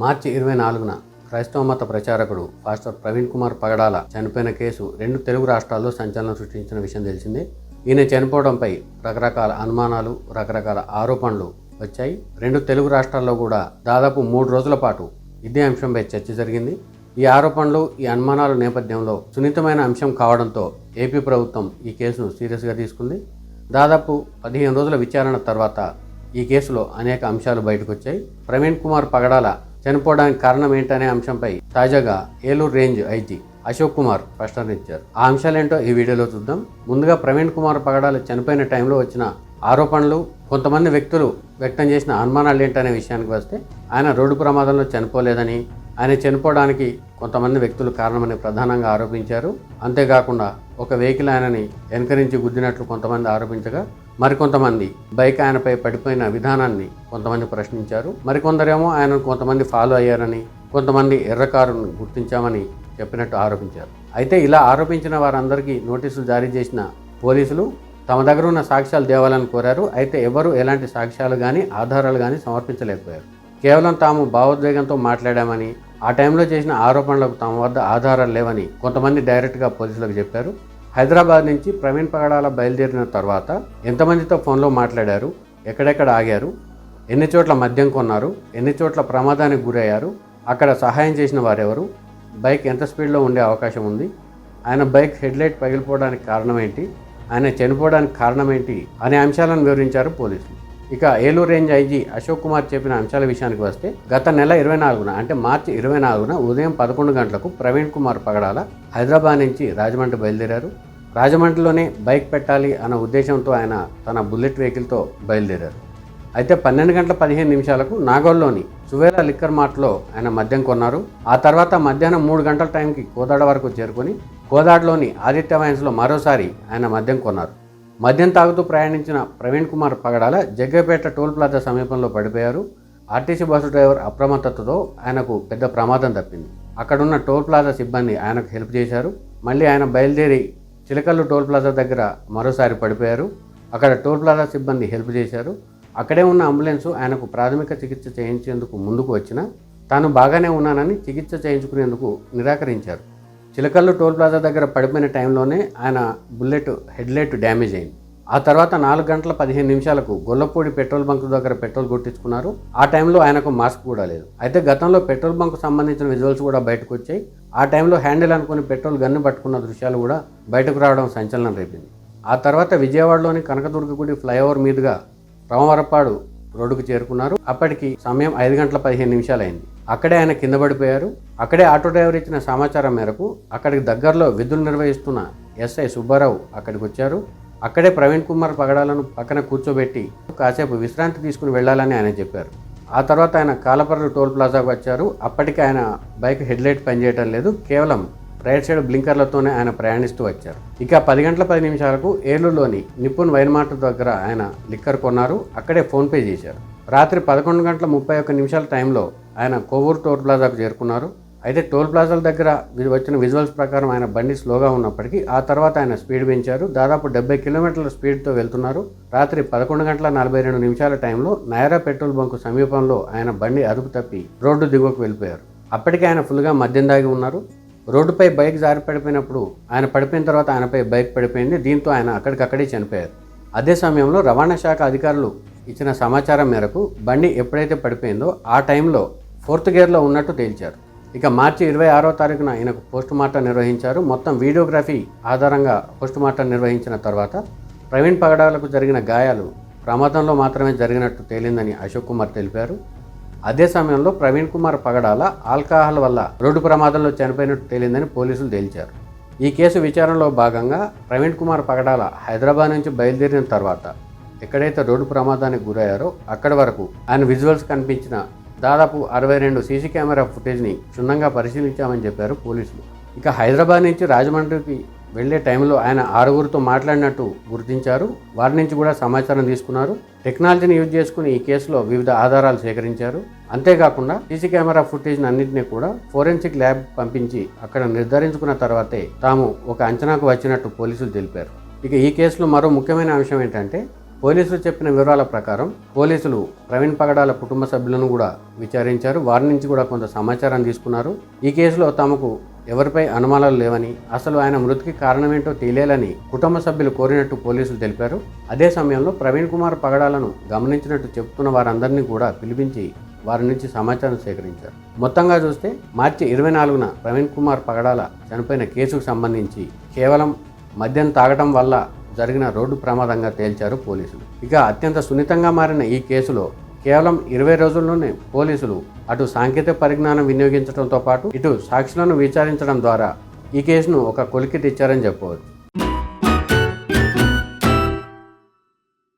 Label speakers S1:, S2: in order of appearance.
S1: మార్చి 24న క్రైస్తవ మత ప్రచారకుడు పాస్టర్ ప్రవీణ్ కుమార్ పగడాల చనిపోయిన కేసు 2 తెలుగు రాష్ట్రాల్లో సంచలనం సృష్టించిన విషయం తెలిసిందే. ఈయన చనిపోవడంపై రకరకాల అనుమానాలు, రకరకాల ఆరోపణలు వచ్చాయి. 2 తెలుగు రాష్ట్రాల్లో కూడా దాదాపు 3 రోజుల పాటు ఇదే అంశంపై చర్చ జరిగింది. ఈ ఆరోపణలు, ఈ అనుమానాల నేపథ్యంలో సున్నితమైన అంశం కావడంతో ఏపీ ప్రభుత్వం ఈ కేసును సీరియస్గా తీసుకుంది. దాదాపు 15 రోజుల విచారణ తర్వాత ఈ కేసులో అనేక అంశాలు బయటకు వచ్చాయి. ప్రవీణ్ కుమార్ పగడాల చనిపోవడానికి కారణం ఏంటనే అంశంపై తాజాగా ఏలూరు రేంజ్ ఐజీ అశోక్ కుమార్ స్పష్టన ఇచ్చారు. ఆ అంశాలేంటో ఈ వీడియోలో చూద్దాం. ముందుగా ప్రవీణ్ కుమార్ పగడాల చనిపోయిన టైంలో వచ్చిన ఆరోపణలు, కొంతమంది వ్యక్తులు వ్యక్తం చేసిన అనుమానాలు ఏంటనే విషయానికి వస్తే, ఆయన రోడ్డు ప్రమాదంలో చనిపోలేదని, ఆయన చనిపోవడానికి కొంతమంది వ్యక్తులు కారణమని ప్రధానంగా ఆరోపించారు. అంతేకాకుండా ఒక వెహికల్ ఆయనని వెనక నుంచి గుద్దినట్లు కొంతమంది ఆరోపించగా, మరికొంతమంది బైక్ ఆయనపై పడిపోయిన విధానాన్ని కొంతమంది ప్రశ్నించారు. మరికొందరేమో ఆయనను కొంతమంది ఫాలో అయ్యారని, కొంతమంది ఎర్ర కారును గుర్తించామని చెప్పినట్టు ఆరోపించారు. అయితే ఇలా ఆరోపించిన వారందరికీ నోటీసులు జారీ చేసిన పోలీసులు తమ దగ్గర ఉన్న సాక్ష్యాలు తేవాలని కోరారు. అయితే ఎవరు ఎలాంటి సాక్ష్యాలు కానీ ఆధారాలు కానీ సమర్పించలేకపోయారు. కేవలం తాము భావోద్వేగంతో మాట్లాడామని, ఆ టైంలో చేసిన ఆరోపణలకు తమ వద్ద ఆధారాలు లేవని కొంతమంది డైరెక్ట్గా పోలీసులకు చెప్పారు. హైదరాబాద్ నుంచి ప్రవీణ్ పగడాల బయలుదేరిన తర్వాత ఎంతమందితో ఫోన్లో మాట్లాడారు, ఎక్కడెక్కడ ఆగారు, ఎన్ని చోట్ల మద్యం కొన్నారు, ఎన్ని చోట్ల ప్రమాదానికి గురయ్యారు, అక్కడ సహాయం చేసిన వారెవరు, బైక్ ఎంత స్పీడ్లో ఉండే అవకాశం ఉంది, ఆయన బైక్ హెడ్లైట్ పగిలిపోవడానికి కారణం ఏంటి, ఆయన చనిపోవడానికి కారణం ఏంటి అనే అంశాలను వివరించారు పోలీసులు. ఇక ఏలూరు రేంజ్ ఐజీ అశోక్ కుమార్ చెప్పిన అంశాల విషయానికి వస్తే, గత నెల 24న అంటే మార్చి 24న ఉదయం 11 గంటలకు ప్రవీణ్ కుమార్ పగడాల హైదరాబాద్ నుంచి రాజమండ్రి బయలుదేరారు. రాజమండ్రిలోనే బైక్ పెట్టాలి అన్న ఉద్దేశంతో ఆయన తన బుల్లెట్ వెహికల్తో బయలుదేరారు. అయితే 12 గంటల 15 నిమిషాలకు నాగోల్లోని సువేల లిక్కర్ మార్ట్లో ఆయన మద్యం కొన్నారు. ఆ తర్వాత మధ్యాహ్నం 3 గంటల టైంకి కోదాడ వరకు చేరుకొని కోదాడలోని ఆదిత్య వైన్స్లో మరోసారి ఆయన మద్యం కొన్నారు. మద్యం తాగుతూ ప్రయాణించిన ప్రవీణ్ కుమార్ పగడాల జగ్గపేట టోల్ ప్లాజా సమీపంలో పడిపోయారు. ఆర్టీసీ బస్సు డ్రైవర్ అప్రమత్తతతో ఆయనకు పెద్ద ప్రమాదం తప్పింది. అక్కడున్న టోల్ ప్లాజా సిబ్బంది ఆయనకు హెల్ప్ చేశారు. మళ్ళీ ఆయన బయలుదేరి చిలకల్లు టోల్ ప్లాజా దగ్గర మరోసారి పడిపోయారు. అక్కడ టోల్ ప్లాజా సిబ్బంది హెల్ప్ చేశారు. అక్కడే ఉన్న అంబులెన్సు ఆయనకు ప్రాథమిక చికిత్స చేయించేందుకు ముందుకు వచ్చినా తాను బాగానే ఉన్నానని చికిత్స చేయించుకునేందుకు నిరాకరించారు. చిలకల్లు టోల్ ప్లాజా దగ్గర పడిపోయిన టైంలోనే ఆయన బుల్లెట్ హెడ్లైట్ డ్యామేజ్ అయింది. ఆ తర్వాత 4 గంటల 15 నిమిషాలకు గొల్లపూడి పెట్రోల్ బంక్ దగ్గర పెట్రోల్ కొట్టించుకున్నారు. ఆ టైంలో ఆయనకు మాస్క్ కూడా లేదు. అయితే గతంలో పెట్రోల్ బంక్ సంబంధించిన విజువల్స్ కూడా బయటకు వచ్చాయి. ఆ టైంలో హ్యాండిల్ అనుకుని పెట్రోల్ గన్ను పట్టుకున్న దృశ్యాలు కూడా బయటకు రావడం సంచలనం రేపింది. ఆ తర్వాత విజయవాడలోని కనకదుర్గ గుడి ఫ్లైఓవర్ మీదుగా రామవరపాడు రోడ్డుకు చేరుకున్నారు. అప్పటికి సమయం 5 గంటల 15 నిమిషాలు అయింది. అక్కడే ఆయన కింద పడిపోయారు. అక్కడే ఆటో డ్రైవర్ ఇచ్చిన సమాచారం మేరకు అక్కడికి దగ్గరలో విధులు నిర్వహిస్తున్న ఎస్ఐ సుబ్బారావు అక్కడికి వచ్చారు. అక్కడే ప్రవీణ్ కుమార్ పగడాలను పక్కన కూర్చోబెట్టి కాసేపు విశ్రాంతి తీసుకుని వెళ్లాలని ఆయన చెప్పారు. ఆ తర్వాత ఆయన కాలపర్రు టోల్ ప్లాజాకు వచ్చారు. అప్పటికి ఆయన బైక్ హెడ్లైట్ పనిచేయటం లేదు, కేవలం రైట్ సైడ్ బ్లింకర్లతోనే ఆయన ప్రయాణిస్తూ వచ్చారు. ఇక 10 గంటల 10 నిమిషాలకు ఏలూరులోని నిపుణ్ వైన్ మార్ట్ దగ్గర ఆయన లిక్కర్ కొన్నారు. అక్కడే ఫోన్పే చేశారు. రాత్రి 11 గంటల 31 నిమిషాల టైంలో ఆయన కొవ్వూరు టోల్ ప్లాజాకు చేరుకున్నారు. అయితే టోల్ ప్లాజాల దగ్గర వచ్చిన విజువల్స్ ప్రకారం ఆయన బండి స్లోగా ఉన్నప్పటికీ ఆ తర్వాత ఆయన స్పీడ్ పెంచారు. దాదాపు 70 కిలోమీటర్ల స్పీడ్తో వెళ్తున్నారు. రాత్రి 11 గంటల 42 నిమిషాల టైంలో నయరా పెట్రోల్ బంకు సమీపంలో ఆయన బండి అదుపు తప్పి రోడ్డు దిగువకు వెళ్ళిపోయారు. అప్పటికే ఆయన ఫుల్గా మద్యం దాగి ఉన్నారు. రోడ్డుపై బైక్ జారి పడిపోయినప్పుడు ఆయన పడిపోయిన తర్వాత ఆయనపై బైక్ పడిపోయింది. దీంతో ఆయన అక్కడికక్కడే చనిపోయారు. అదే సమయంలో రవాణా శాఖ అధికారులు ఇచ్చిన సమాచారం మేరకు బండి ఎప్పుడైతే పడిపోయిందో ఆ టైంలో 4th గేర్లో ఉన్నట్టు తేల్చారు. ఇక మార్చి 26వ తారీఖున ఆయనకు పోస్టుమార్టం నిర్వహించారు. మొత్తం వీడియోగ్రఫీ ఆధారంగా పోస్టుమార్టం నిర్వహించిన తర్వాత ప్రవీణ్ పగడాలకు జరిగిన గాయాలు ప్రమాదంలో మాత్రమే జరిగినట్టు తేలిందని అశోక్ కుమార్ తెలిపారు. అదే సమయంలో ప్రవీణ్ కుమార్ పగడాల ఆల్కహాల్ వల్ల రోడ్డు ప్రమాదంలో చనిపోయినట్టు తేలిందని పోలీసులు తేల్చారు. ఈ కేసు విచారణలో భాగంగా ప్రవీణ్ కుమార్ పగడాల హైదరాబాద్ నుంచి బయలుదేరిన తర్వాత ఎక్కడైతే రోడ్డు ప్రమాదానికి గురయ్యారో అక్కడి వరకు ఆయన విజువల్స్ కనిపించిన దాదాపు 62 సీసీ కెమెరా ఫుటేజ్ని క్షుణ్ణంగా పరిశీలించామని చెప్పారు పోలీసులు. ఇక హైదరాబాద్ నుంచి రాజమండ్రికి వెళ్లే టైంలో ఆయన 6గురితో మాట్లాడినట్టు గుర్తించారు. వారి నుంచి కూడా సమాచారం తీసుకున్నారు. టెక్నాలజీని యూజ్ చేసుకుని ఈ కేసులో వివిధ ఆధారాలు సేకరించారు. అంతేకాకుండా సీసీ కెమెరా ఫుటేజ్ అన్నింటినీ కూడా ఫోరెన్సిక్ ల్యాబ్ పంపించి అక్కడ నిర్ధారించుకున్న తర్వాతే తాము ఒక అంచనాకు వచ్చినట్టు పోలీసులు తెలిపారు. ఇక ఈ కేసులో మరో ముఖ్యమైన అంశం ఏంటంటే, పోలీసులు చెప్పిన వివరాల ప్రకారం పోలీసులు ప్రవీణ్ పగడాల కుటుంబ సభ్యులను కూడా విచారించారు. వారి నుంచి కూడా కొంత సమాచారం తీసుకున్నారు. ఈ కేసులో తమకు ఎవరిపై అనుమానాలు లేవని, అసలు ఆయన మృతికి కారణమేంటో తెలియాలని కుటుంబ సభ్యులు కోరినట్టు పోలీసులు తెలిపారు. అదే సమయంలో ప్రవీణ్ కుమార్ పగడాలను గమనించినట్టు చెబుతున్న వారందరినీ కూడా పిలిపించి వారి నుంచి సమాచారం సేకరించారు. మొత్తంగా చూస్తే మార్చి 24న ప్రవీణ్ కుమార్ పగడాల చనిపోయిన కేసుకు సంబంధించి కేవలం మద్యం తాగటం వల్ల జరిగిన రోడ్డు ప్రమాదంగా తేల్చారు పోలీసులు. ఇక అత్యంత సున్నితంగా మారిన ఈ కేసులో కేవలం 20 రోజుల్లోనే పోలీసులు అటు సాంకేతిక పరిజ్ఞానం వినియోగించడంతో పాటు ఇటు సాక్షులను విచారించడం ద్వారా ఈ కేసును ఒక కొలికి తెచ్చారని చెప్పవచ్చు.